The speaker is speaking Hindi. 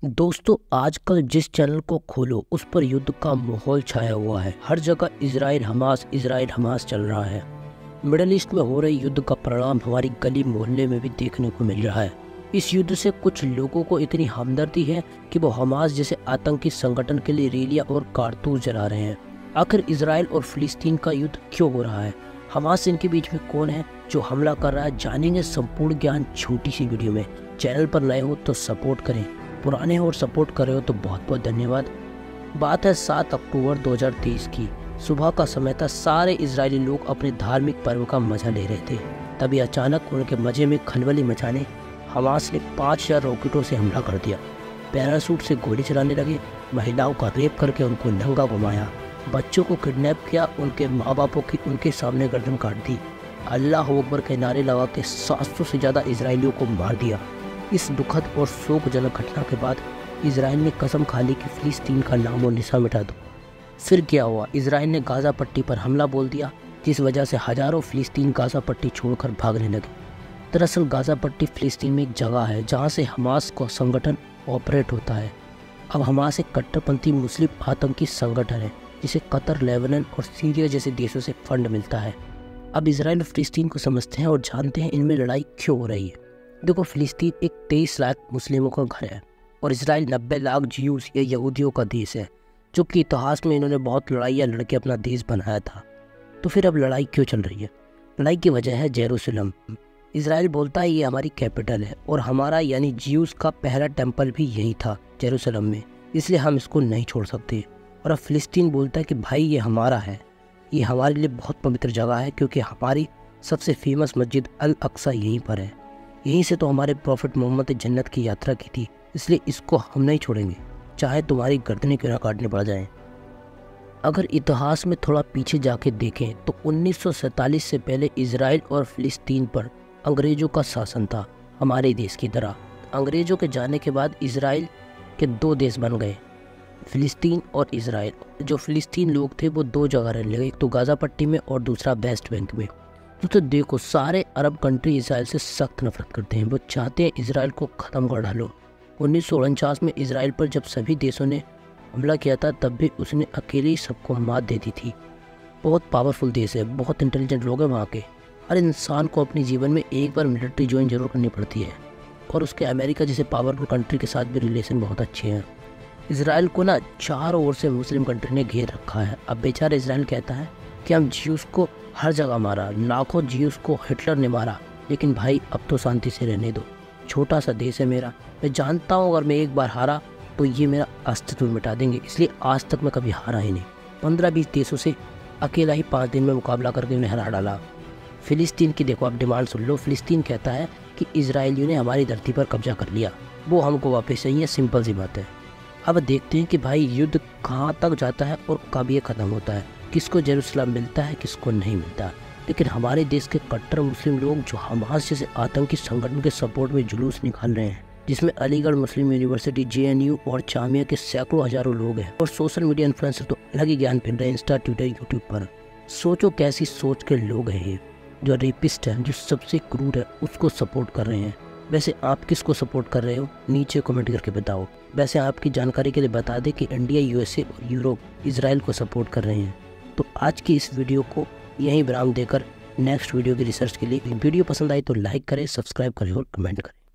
दोस्तों, आजकल जिस चैनल को खोलो उस पर युद्ध का माहौल छाया हुआ है। हर जगह इजराइल हमास चल रहा है। मिडिल ईस्ट में हो रहे युद्ध का परिणाम हमारी गली मोहल्ले में भी देखने को मिल रहा है। इस युद्ध से कुछ लोगों को इतनी हमदर्दी है कि वो हमास जैसे आतंकी संगठन के लिए रैलियां और कारतूस जला रहे हैं। आखिर इजराइल और फिलिस्तीन का युद्ध क्यों हो रहा है? हमास इनके बीच में कौन है जो हमला कर रहा है? जानेंगे संपूर्ण ज्ञान छोटी सी वीडियो में। चैनल पर नए हो तो सपोर्ट करें, पुराने हो और सपोर्ट कर रहे हो तो बहुत बहुत धन्यवाद। बात है 7 अक्टूबर 2023 की। सुबह का समय था। सारे इजरायली लोग अपने धार्मिक पर्व का मजा ले रहे थे। तभी अचानक उनके मजे में खलबली मचाने हमास ने 5000 रॉकेटों से हमला कर दिया। पैराशूट से गोली चलाने लगे, महिलाओं का रेप करके उनको नंगा घुमाया, बच्चों को किडनैप किया, उनके माँ बापों की उनके सामने गर्दन काट दी। अल्लाह अकबर के नारे लगा के 700 से ज़्यादा इजरायलियों को मार दिया। इस दुखद और शोकजनक घटना के बाद इजराइल ने कसम खा ली कि फिलिस्तीन का नाम और निशान मिटा दो। फिर क्या हुआ? इजराइल ने गाज़ा पट्टी पर हमला बोल दिया, जिस वजह से हजारों फिलिस्तीन गाज़ा पट्टी छोड़कर भागने लगे। दरअसल गाज़ा पट्टी फिलिस्तीन में एक जगह है जहां से हमास का संगठन ऑपरेट होता है। अब हमास एक कट्टरपंथी मुस्लिम आतंकी संगठन है जिसे कतर, लेबनान और सीरिया जैसे देशों से फंड मिलता है। अब इजराइल और फिलिस्तीन को समझते हैं और जानते हैं इनमें लड़ाई क्यों हो रही है। देखो, फिलिस्तीन एक 23 लाख मुस्लिमों का घर है और इजराइल 90 लाख ज्यूज या यहूदियों का देश है, जो कि इतिहास में इन्होंने बहुत लड़ाइयाँ लड़ के अपना देश बनाया था। तो फिर अब लड़ाई क्यों चल रही है? लड़ाई की वजह है जेरूसलम। इजराइल बोलता है ये हमारी कैपिटल है और हमारा यानी ज्यूज का पहला टेम्पल भी यही था, जेरूसलम में, इसलिए हम इसको नहीं छोड़ सकते। और अब फिलिस्तीन बोलता है कि भाई ये हमारा है, ये हमारे लिए बहुत पवित्र जगह है क्योंकि हमारी सबसे फेमस मस्जिद अल अक्सा यहीं पर है। यहीं से तो हमारे प्रॉफिट मोहम्मद जन्नत की यात्रा की थी, इसलिए इसको हम नहीं छोड़ेंगे, चाहे तुम्हारी गर्दनें क्यों ना काटने पड़ जाएं। अगर इतिहास में थोड़ा पीछे जाके देखें तो 1947 से पहले इजराइल और फिलिस्तीन पर अंग्रेज़ों का शासन था, हमारे देश की तरह। अंग्रेज़ों के जाने के बाद इजराइल के 2 देश बन गए, फिलिस्तीन और इजराइल। जो फिलिस्तीन लोग थे वो 2 जगह रहने लगे, एक तो गाज़ा पट्टी में और दूसरा वेस्ट बैंक में। तो देखो, सारे अरब कंट्री इजराइल से सख्त नफरत करते हैं। वो चाहते हैं इजराइल को ख़त्म कर डालो। 1949 में इजराइल पर जब सभी देशों ने हमला किया था तब भी उसने अकेले ही सबको मात दे दी थी। बहुत पावरफुल देश है, बहुत इंटेलिजेंट लोग हैं वहाँ के। हर इंसान को अपने जीवन में एक बार मिलिट्री ज्वाइन जरूर करनी पड़ती है और उसके अमेरिका जैसे पावरफुल कंट्री के साथ भी रिलेशन बहुत अच्छे हैं। इजराइल को ना चारों ओर से मुस्लिम कंट्री ने घेर रखा है। अब बेचारा इजराइल कहता है कि हम ज्यूज़ को हर जगह मारा, लाखों ज्यूज़ को हिटलर ने मारा, लेकिन भाई अब तो शांति से रहने दो। छोटा सा देश है मेरा, मैं जानता हूँ अगर मैं एक बार हारा तो ये मेरा अस्तित्व मिटा देंगे, इसलिए आज तक मैं कभी हारा ही नहीं। 15-20 देशों से अकेला ही 5 दिन में मुकाबला करके उन्हें हरा डाला। फिलिस्तीन की देखो, आप डिमांड सुन लो। फिलिस्तीन कहता है कि इजराइलियों ने हमारी धरती पर कब्जा कर लिया, वो हमको वापस चाहिए, सिंपल सी बात है। अब देखते हैं कि भाई युद्ध कहाँ तक जाता है और कब ये ख़त्म होता है, किसको जेरूसलम मिलता है, किसको नहीं मिलता। लेकिन हमारे देश के कट्टर मुस्लिम लोग जो हमास जैसे आतंकी संगठन के सपोर्ट में जुलूस निकाल रहे हैं, जिसमें अलीगढ़ मुस्लिम यूनिवर्सिटी, JNU और जामिया के सैकड़ों हजारों लोग हैं, और सोशल मीडिया इन्फ्लुएंसर तो अलग ही ज्ञान फिर रहे हैं इंस्टा, ट्विटर, यूट्यूब पर। सोचो कैसी सोच के लोग हैं ये। जो रेपिस्ट है, जो सबसे क्रूर है, उसको सपोर्ट कर रहे हैं। वैसे आप किसको सपोर्ट कर रहे हो? नीचे कमेंट करके बताओ। वैसे आपकी जानकारी के लिए बता दें कि इंडिया, USA और यूरोप इजराइल को सपोर्ट कर रहे हैं। तो आज की इस वीडियो को यहीं विराम देकर नेक्स्ट वीडियो की रिसर्च के लिए, वीडियो पसंद आई तो लाइक करें, सब्सक्राइब करें और कमेंट करें।